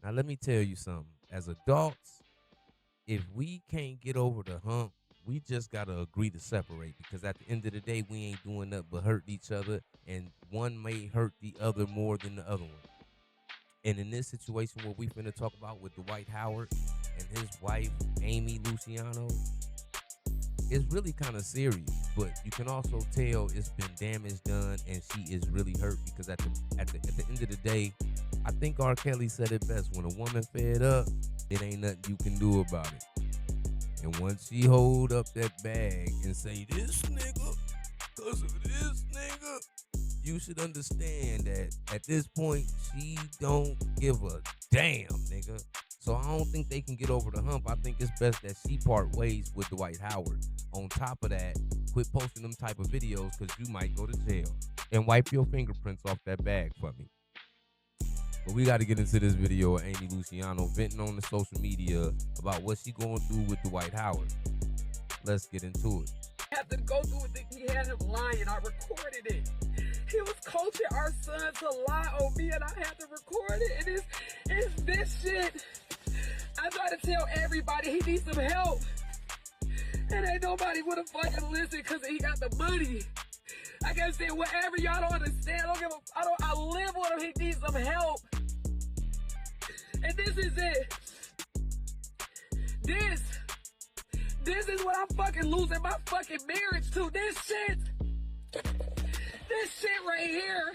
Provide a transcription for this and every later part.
Now, let me tell you something. As adults, if we can't get over the hump, we just got to agree to separate because at the end of the day, we ain't doing nothing but hurt each other, and one may hurt the other more than the other one. And in this situation, what we finna talk about with Dwight Howard and his wife, Amy Luciano, it's really kind of serious, but you can also tell it's been damage done, and she is really hurt because at the end of the day, I think R. Kelly said it best: when a woman fed up, it ain't nothing you can do about it. And once she hold up that bag and say this nigga, cause of this nigga, you should understand that at this point she don't give a damn, nigga. So I don't think they can get over the hump. I think it's best that she part ways with Dwight Howard. On top of that, quit posting them type of videos because you might go to jail. And wipe your fingerprints off that bag for me. But we got to get into this video of Amy Luciano venting on the social media about what she going through with Dwight Howard. Let's get into it. I had to go through it. He had him lying. I recorded it. He was coaching our son to lie on me, and I had to record it. And it's this shit. I try to tell everybody he needs some help, and ain't nobody would have fucking listened because he got the money. I can say whatever y'all don't understand. I live with him. He needs some help. And this is it. This is what I'm fucking losing my fucking marriage to. This shit right here.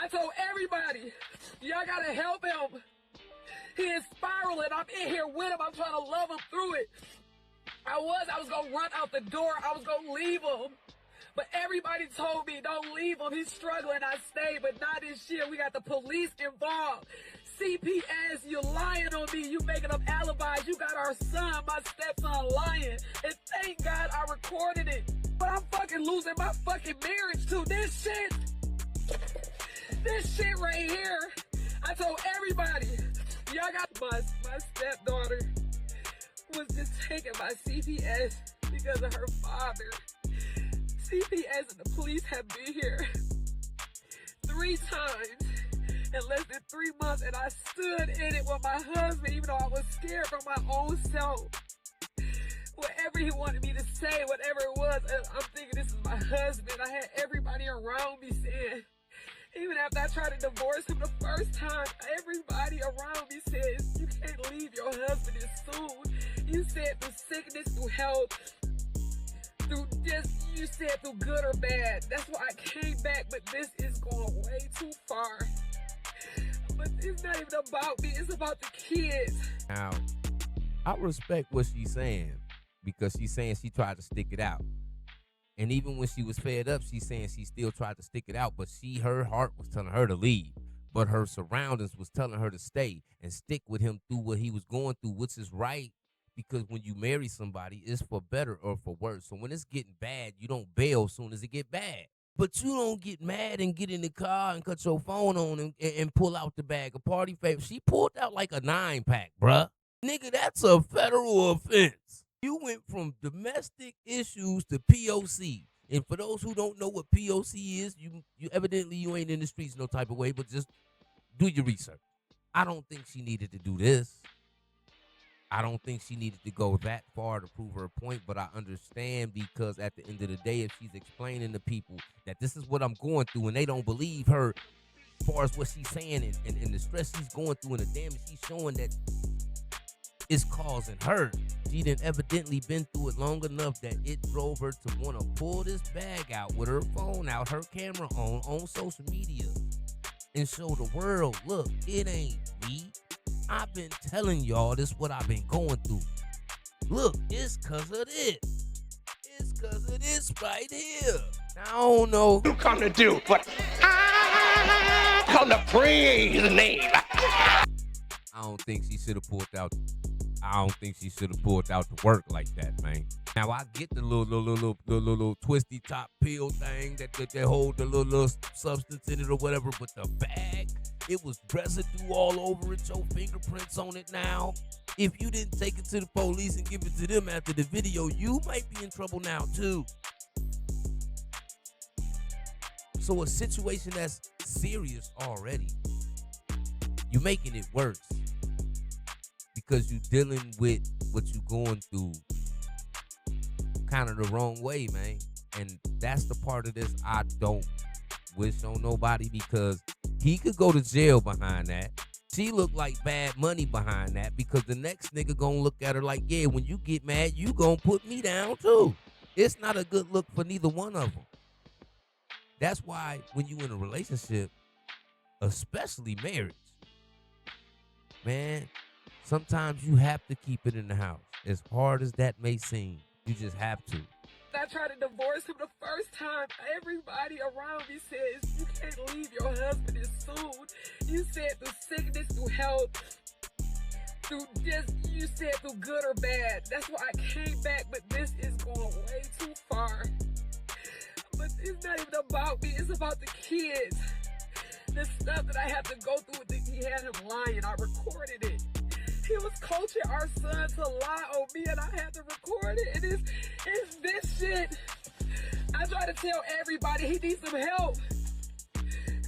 I told everybody, y'all gotta help him. He is spiraling. I'm in here with him. I'm trying to love him through it. I was gonna run out the door. I was gonna leave him. But everybody told me, don't leave him. He's struggling. I stayed, but not this year. We got the police involved. CPS, you lying on me. You making up alibis. You got our son, my stepson, lying. And thank God I recorded it. But I'm fucking losing my fucking marriage to this shit. This shit right here. I told everybody, y'all got my stepdaughter was just taken by CPS because of her father. CPS and the police have been here 3 times in less than 3 months, and I stood in it with my husband, even though I was scared for my own self. Whatever he wanted me to say, whatever it was, I'm thinking this is my husband. I had everybody around me saying, even after I tried to divorce him the first time, everybody around me says, you can't leave your husband this soon. You said through sickness, through health, through just, you said through good or bad. That's why I came back, but this is going way too far. But it's not even about me, it's about the kids. Now, I respect what she's saying because she's saying she tried to stick it out. And even when she was fed up, she's saying she still tried to stick it out, but her heart was telling her to leave. But her surroundings was telling her to stay and stick with him through what he was going through, which is right. Because when you marry somebody, it's for better or for worse. So when it's getting bad, you don't bail as soon as it get bad. But you don't get mad and get in the car and cut your phone on and pull out the bag of party favors. She pulled out like a 9-pack, bruh. Nigga, that's a federal offense. You went from domestic issues to POC. And for those who don't know what POC is, you evidently you ain't in the streets no type of way, but just do your research. I don't think she needed to do this. I don't think she needed to go that far to prove her point, but I understand because at the end of the day, if she's explaining to people that this is what I'm going through and they don't believe her as far as what she's saying and the stress she's going through and the damage she's showing that it's causing her. She done evidently been through it long enough that it drove her to want to pull this bag out with her phone out, her camera on social media and show the world, look, it ain't me. I've been telling y'all this what I've been going through. Look, it's cause of this. It's cause of this right here. Now, I don't know. You come to do what I come to praise the name. I don't think she should have pulled out. I don't think she should have pulled out the work like that, man. Now I get the little twisty top pill thing that hold the little substance in it or whatever, but the bag, it was residue all over it, your fingerprints on it now. If you didn't take it to the police and give it to them after the video, you might be in trouble now too. So a situation that's serious already, you're making it worse. because you dealing with what you going through kind of the wrong way, man. And that's the part of this I don't wish on nobody, because he could go to jail behind that. She looked like bad money behind that, because the next nigga gonna look at her like, yeah, when you get mad, you gonna put me down too. It's not a good look for neither one of them. That's why when you in a relationship, especially marriage, man, sometimes you have to keep it in the house. As hard as that may seem, you just have to. I tried to divorce him the first time. Everybody around me says, you can't leave your husband as soon. You said through sickness, through health, you said through good or bad. That's why I came back, but this is going way too far. But it's not even about me, it's about the kids. The stuff that I have to go through, he had him lying, I recorded it. He was coaching our son to lie on me, and I had to record it. And it's this shit. I try to tell everybody he needs some help,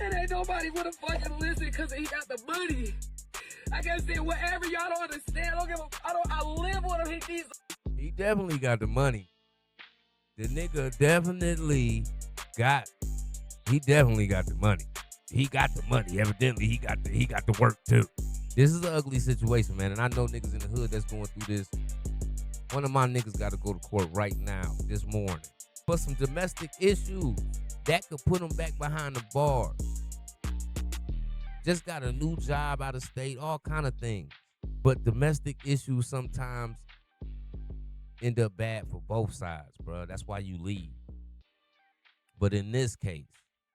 and ain't nobody wanna fucking listen because he got the money. I gotta say whatever, y'all don't understand. I live with him. He definitely got the money. The nigga definitely got the money. He got the money. Evidently, he got the work too. This is an ugly situation, man, and I know niggas in the hood that's going through this. One of my niggas got to go to court right now, this morning, for some domestic issues that could put him back behind the bars. Just got a new job out of state, all kind of things. But domestic issues sometimes end up bad for both sides, bro. That's why you leave. But in this case,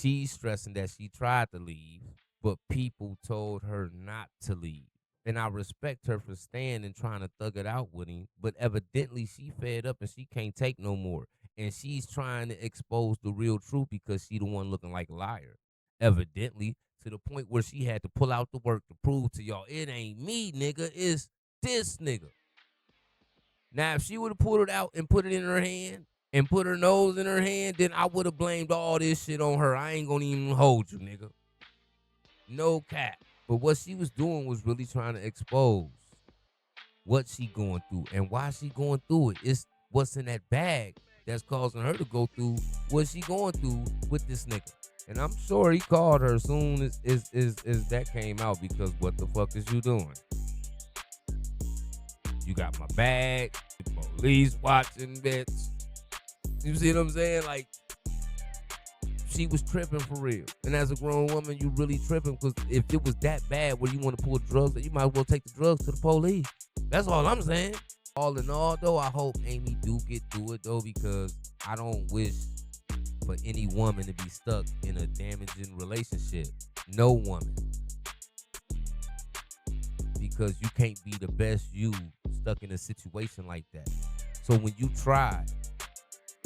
she's stressing that she tried to leave, but people told her not to leave. And I respect her for staying and trying to thug it out with him, but evidently she fed up and she can't take no more. And she's trying to expose the real truth because she the one looking like a liar. Evidently, to the point where she had to pull out the work to prove to y'all, it ain't me, nigga, it's this nigga. Now, if she would have pulled it out and put it in her hand and put her nose in her hand, then I would have blamed all this shit on her. I ain't gonna even hold you, nigga. No cap. But what she was doing was really trying to expose what she going through and why she going through it. It's what's in that bag that's causing her to go through what she going through with this nigga. And I'm sure he called her as soon as that came out, because what the fuck is you doing? You got my bag, police watching, bitch. You see what I'm saying? Like, she was tripping for real. And as a grown woman, you really tripping, because if it was that bad where you want to pull drugs, you might as well take the drugs to the police. That's all I'm saying. All in all, though, I hope Amy do get through it, though, because I don't wish for any woman to be stuck in a damaging relationship. No woman. Because you can't be the best you stuck in a situation like that. So when you try,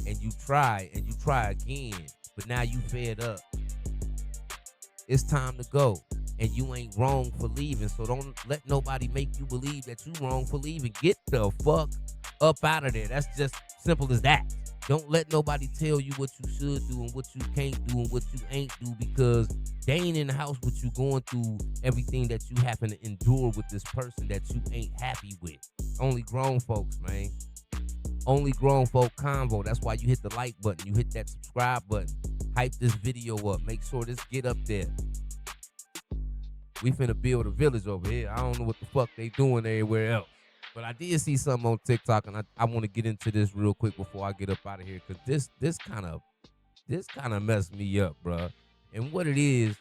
and you try, and you try again, but now you fed up, it's time to go. And you ain't wrong for leaving, so don't let nobody make you believe that you wrong for leaving. Get the fuck up out of there. That's just simple as that. Don't let nobody tell you what you should do and what you can't do and what you ain't do, because they ain't in the house with you going through everything that you happen to endure with this person that you ain't happy with. Only grown folks, man. Only grown folk convo. That's why you hit the like button. You hit that subscribe button. Hype this video up. Make sure this get up there. We finna build a village over here. I don't know what the fuck they doing everywhere else. But I did see something on TikTok, and I want to get into this real quick before I get up out of here, because this kind of messed me up, bro. And what it is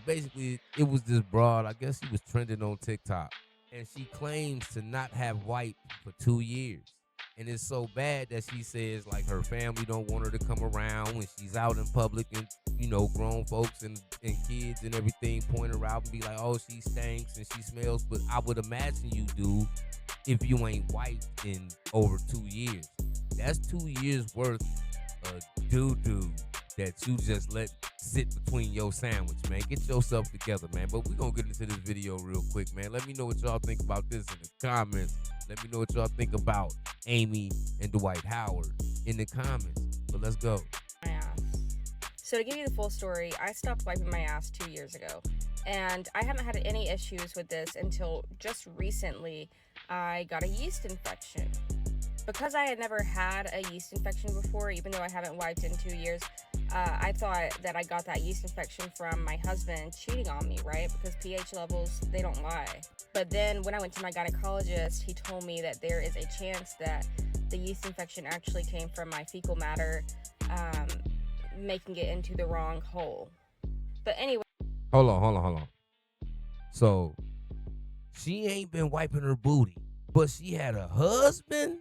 basically, it was this broad, I guess she was trending on TikTok, and she claims to not have wiped for 2 years. And it's so bad that she says, like, her family don't want her to come around when she's out in public, and, you know, grown folks and kids and everything point her out and be like, oh, she stinks and she smells. But I would imagine you do if you ain't wiped in over 2 years. That's 2 years worth of doo-doo that you just let sit between your sandwich, man. Get yourself together, man. But we're going to get into this video real quick, man. Let me know what y'all think about this in the comments. Let me know what y'all think about Amy and Dwight Howard in the comments. But let's go. My ass. So to give you the full story, I stopped wiping my ass 2 years ago. And I haven't had any issues with this until just recently. I got a yeast infection. Because I had never had a yeast infection before, even though I haven't wiped in 2 years, I thought that I got that yeast infection from my husband cheating on me, right? Because pH levels, they don't lie. But then when I went to my gynecologist, he told me that there is a chance that the yeast infection actually came from my fecal matter, making it into the wrong hole. But anyway. Hold on. So she ain't been wiping her booty, but she had a husband?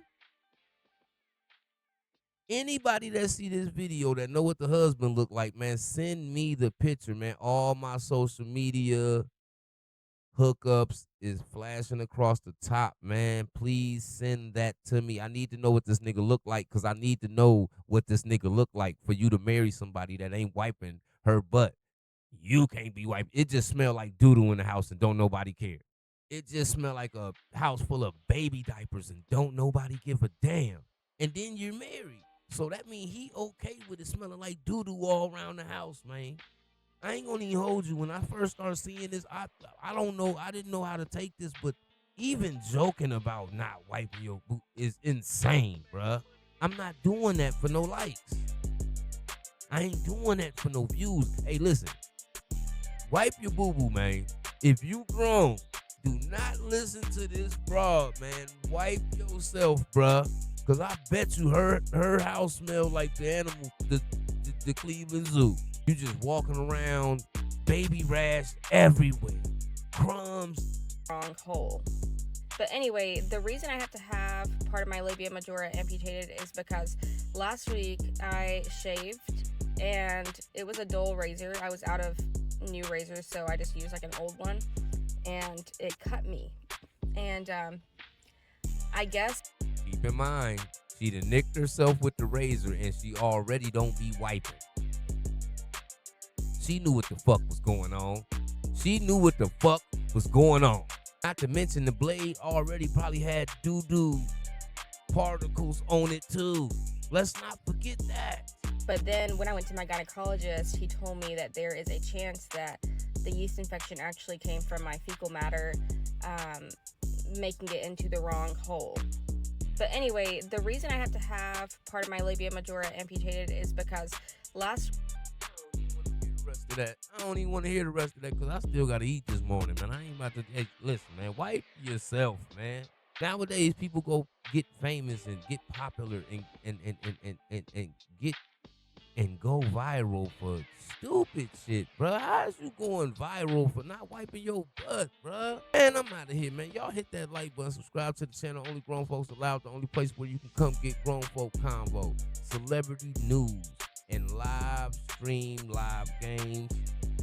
Anybody that see this video that know what the husband look like, man, send me the picture, man. All my social media hookups is flashing across the top, man. Please send that to me. I need to know what this nigga look like, because I need to know what this nigga look like for you to marry somebody that ain't wiping her butt. You can't be wiping. It just smell like doo-doo in the house and don't nobody care. It just smell like a house full of baby diapers and don't nobody give a damn. And then you're married. So that means he okay with it smelling like doo-doo all around the house, man. I ain't gonna even hold you. When I first started seeing this, I don't know. I didn't know how to take this, but even joking about not wiping your boot is insane, bruh. I'm not doing that for no likes. I ain't doing that for no views. Hey, listen. Wipe your boo-boo, man. If you grown, do not listen to this broad, man. Wipe yourself, bruh. Because I bet you her house smelled like the animal, the Cleveland Zoo. You just walking around, baby rash everywhere, crumbs. Wrong hole. But anyway, the reason I have to have part of my labia majora amputated is because last week I shaved and it was a dull razor. I was out of new razors, so I just used like an old one, and it cut me. And I guess. Keep in mind, she done nicked herself with the razor and she already don't be wiping. She knew what the fuck was going on. Not to mention the blade already probably had doo-doo particles on it too. Let's not forget that. But then when I went to my gynecologist, he told me that there is a chance that the yeast infection actually came from my fecal matter, making it into the wrong hole. But anyway, the reason I have to have part of my labia majora amputated is because I don't even want to hear the rest of that because I still got to eat this morning, man. I ain't about to. Hey, listen, man, wipe yourself, man. Nowadays, people go get famous and get popular and get and go viral for stupid shit, bro. How's you going viral for not wiping your butt, bro? Man, I'm out of here, man. Y'all hit that like button, subscribe to the channel. Only Grown Folks Allowed, the only place where you can come get grown folk convo, celebrity news, and live stream, live games,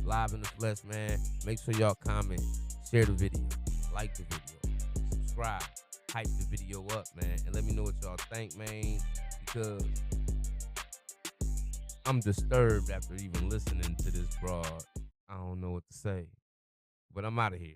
live in the flesh, man. Make sure y'all comment, share the video, like the video, subscribe, hype the video up, man, and let me know what y'all think, man, because I'm disturbed after even listening to this broad. I don't know what to say, but I'm out of here.